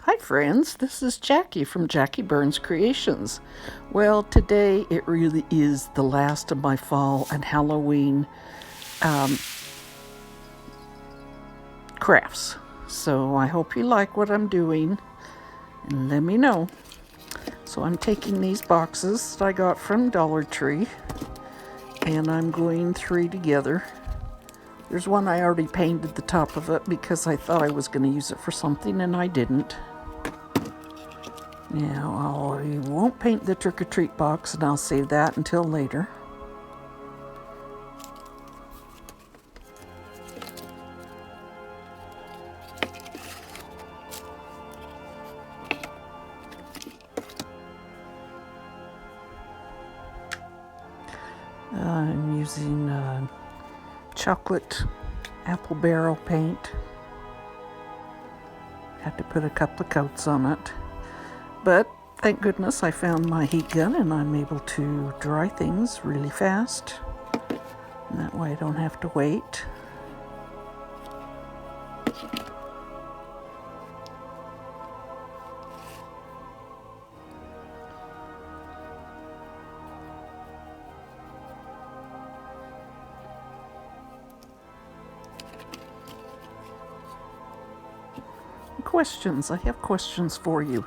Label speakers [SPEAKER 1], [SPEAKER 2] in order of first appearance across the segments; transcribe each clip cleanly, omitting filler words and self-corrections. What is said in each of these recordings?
[SPEAKER 1] Hi friends, this is Jackie from Jackie Burns Creations. Well, today it really is the last of my fall and Halloween crafts. So I hope you like what I'm doing and let me know. So I'm taking these boxes that I got from Dollar Tree and I'm gluing 3 together. There's one I already painted the top of it because I thought I was going to use it for something and I didn't. Now, I won't paint the trick-or-treat box, and I'll save that until later. I'm using chocolate apple barrel paint. Had to put a couple of coats on it. But thank goodness I found my heat gun and I'm able to dry things really fast. And that way I don't have to wait. Questions. I have questions for you.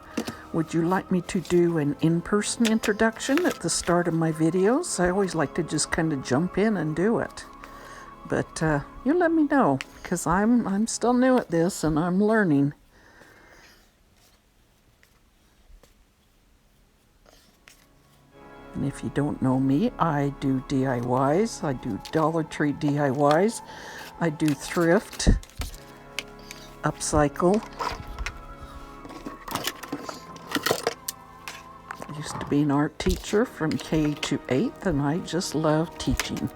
[SPEAKER 1] Would you like me to do an in-person introduction at the start of my videos? I always like to just kind of jump in and do it. But you let me know, because I'm still new at this and I'm learning. And if you don't know me, I do DIYs. I do Dollar Tree DIYs. I do thrift, upcycle. I used to be an art teacher from K to 8th, and I just love teaching.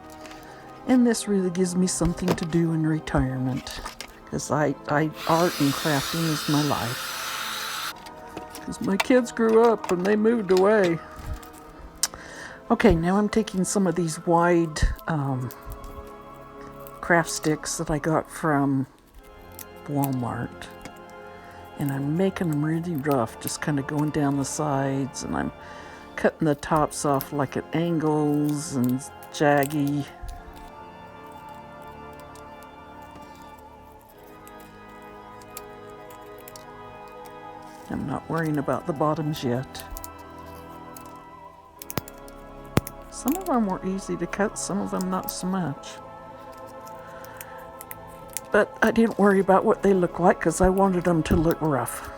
[SPEAKER 1] And this really gives me something to do in retirement, because art and crafting is my life. Because my kids grew up and they moved away. Okay, now I'm taking some of these wide craft sticks that I got from Walmart. And I'm making them really rough, just kind of going down the sides, and I'm cutting the tops off like at angles and jaggy. I'm not worrying about the bottoms yet. Some of them were easy to cut, some of them not so much. But I didn't worry about what they look like because I wanted them to look rough.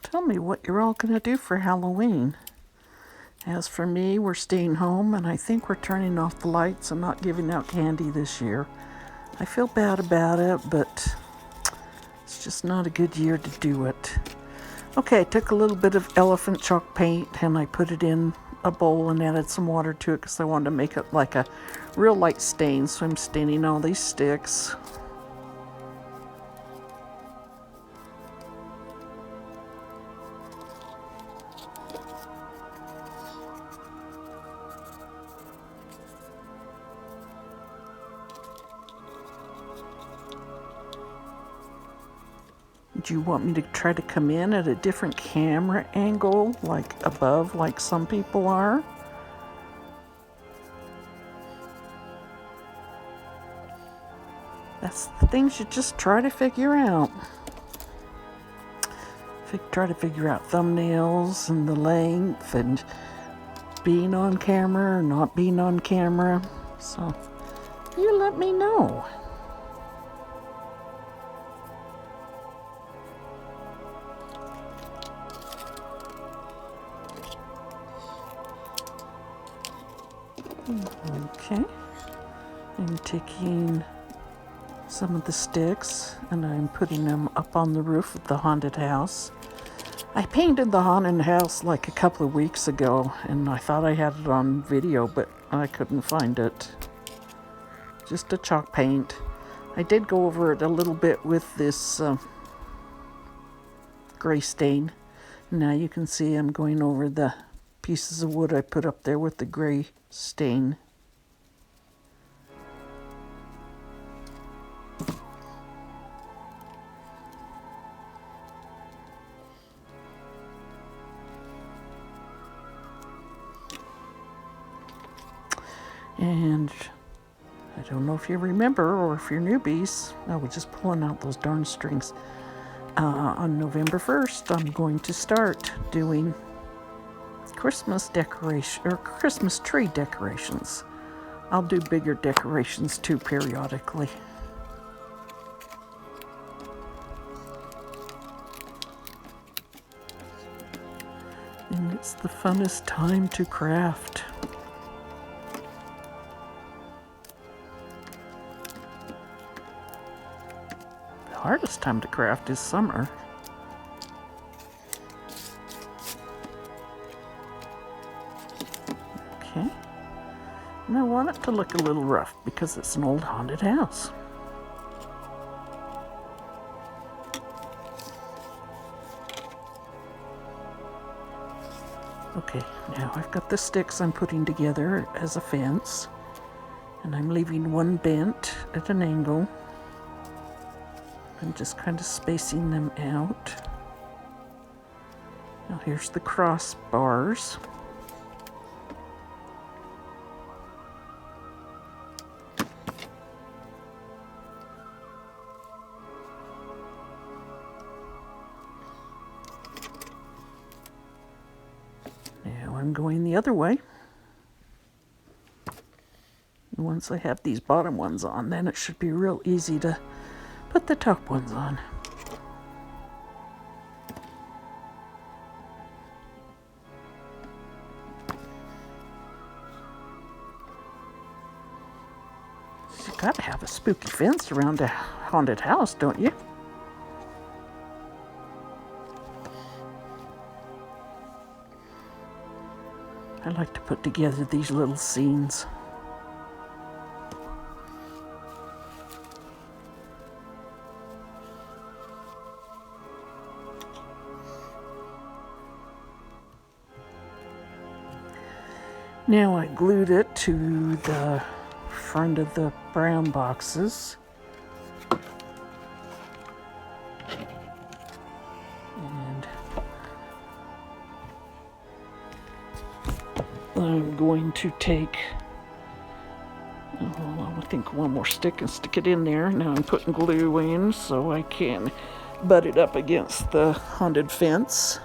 [SPEAKER 1] Tell me what you're all going to do for Halloween. As for me, we're staying home, and I think we're turning off the lights and not giving out candy this year. I feel bad about it, but it's just not a good year to do it. Okay, I took a little bit of elephant chalk paint and I put it in a bowl and added some water to it because I wanted to make it like a real light stain, so I'm staining all these sticks. Do you want me to try to come in at a different camera angle, like above, like some people are? That's the things you just try to figure out. Try to figure out thumbnails and the length and being on camera or not being on camera. So you let me know. Okay, I'm taking some of the sticks, and I'm putting them up on the roof of the haunted house. I painted the haunted house like a couple of weeks ago, and I thought I had it on video, but I couldn't find it. Just a chalk paint. I did go over it a little bit with this gray stain. Now you can see I'm going over the pieces of wood I put up there with the gray stain. And I don't know if you remember, or if you're newbies, I was just pulling out those darn strings. On November 1st, I'm going to start doing Christmas decoration, or Christmas tree decorations. I'll do bigger decorations too periodically. And it's the funnest time to craft. The hardest time to craft is summer. Okay. And I want it to look a little rough because it's an old haunted house. Okay, now I've got the sticks I'm putting together as a fence, and I'm leaving one bent at an angle. I'm just kind of spacing them out. Now here's the crossbars. Now I'm going the other way. And once I have these bottom ones on, then it should be real easy to put the top ones on. You gotta have a spooky fence around a haunted house, don't you? I like to put together these little scenes. Now I glued it to the front of the brown boxes. And I'm going to take, I think one more stick and stick it in there. Now I'm putting glue in so I can butt it up against the haunted fence.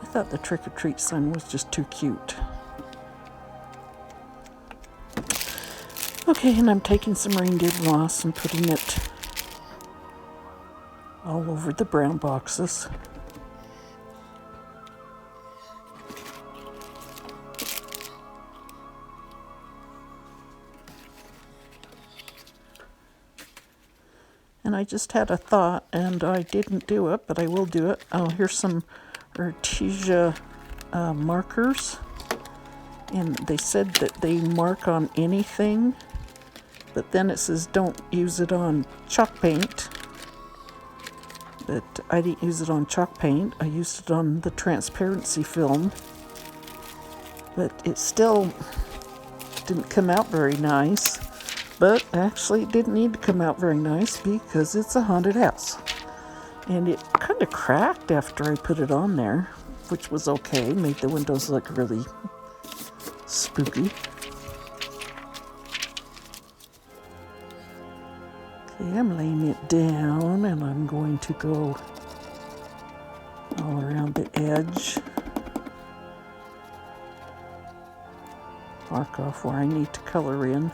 [SPEAKER 1] I thought the trick-or-treat sign was just too cute. Okay, and I'm taking some Reindeer Moss and putting it all over the brown boxes. And I just had a thought, and I didn't do it, but I will do it. Oh, here's some Artesia markers, and they said that they mark on anything, but then it says don't use it on chalk paint. But I didn't use it on chalk paint. I used it on the transparency film, but it still didn't come out very nice. But actually it didn't need to come out very nice because it's a haunted house. And it kind of cracked after I put it on there, which was okay. Made the windows look really spooky. Okay, I'm laying it down, and I'm going to go all around the edge. Mark off where I need to color in.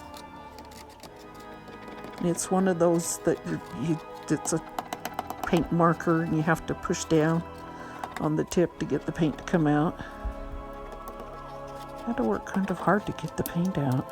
[SPEAKER 1] It's one of those that it's a paint marker and you have to push down on the tip to get the paint to come out. Had to work kind of hard to get the paint out.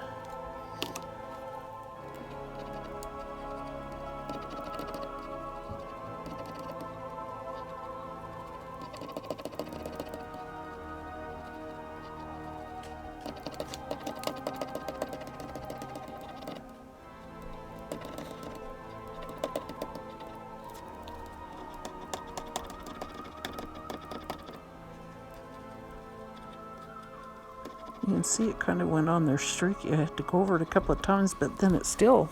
[SPEAKER 1] You can see it kind of went on there streaky. I had to go over it a couple of times, but then it still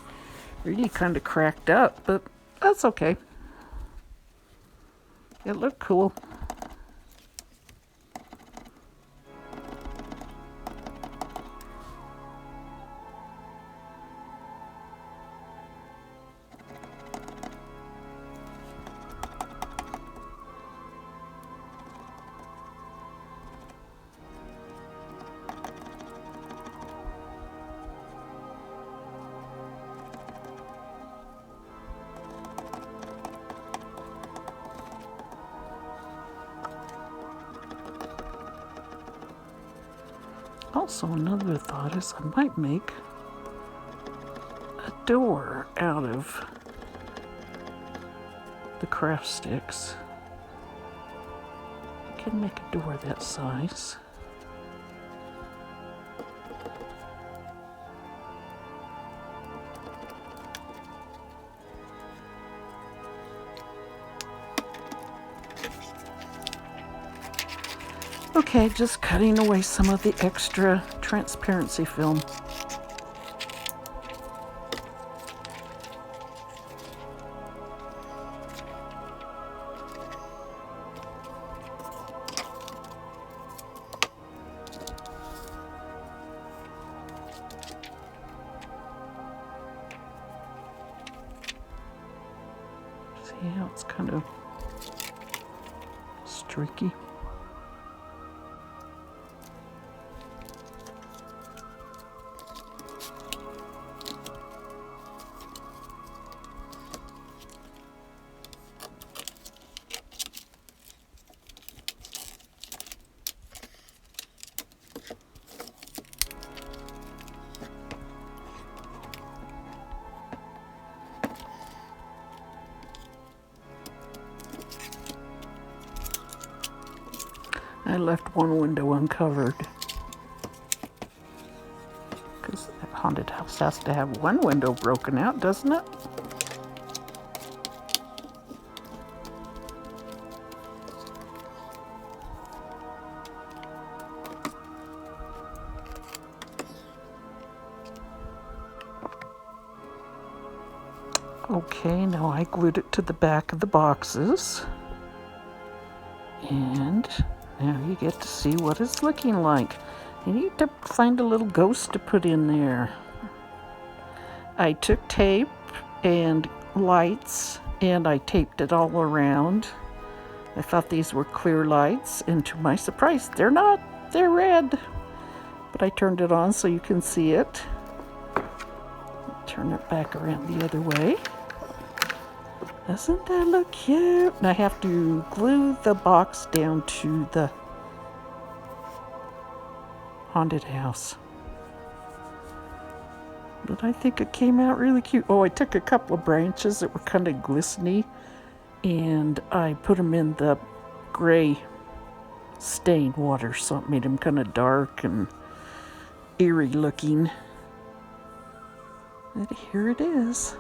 [SPEAKER 1] really kind of cracked up, but that's okay. It looked cool. Also, another thought is I might make a door out of the craft sticks. I can make a door that size. Okay, just cutting away some of the extra transparency film. See how it's kind of streaky? I left one window uncovered because that haunted house has to have one window broken out, doesn't it? Okay, now I glued it to the back of the boxes. And now you get to see what it's looking like. You need to find a little ghost to put in there. I took tape and lights and I taped it all around. I thought these were clear lights, and to my surprise, they're not. They're red. But I turned it on so you can see it. Turn it back around the other way. Doesn't that look cute? And I have to glue the box down to the haunted house. But I think it came out really cute. Oh, I took a couple of branches that were kind of glistening and I put them in the gray stain water, so it made them kind of dark and eerie looking. And here it is.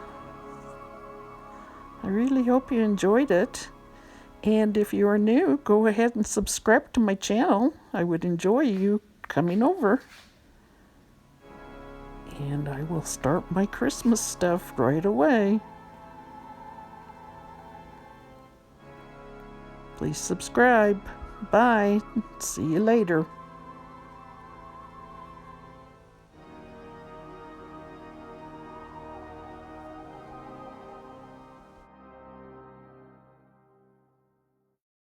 [SPEAKER 1] I really hope you enjoyed it. And if you are new, go ahead and subscribe to my channel. I would enjoy you coming over. And I will start my Christmas stuff right away. Please subscribe. Bye. See you later.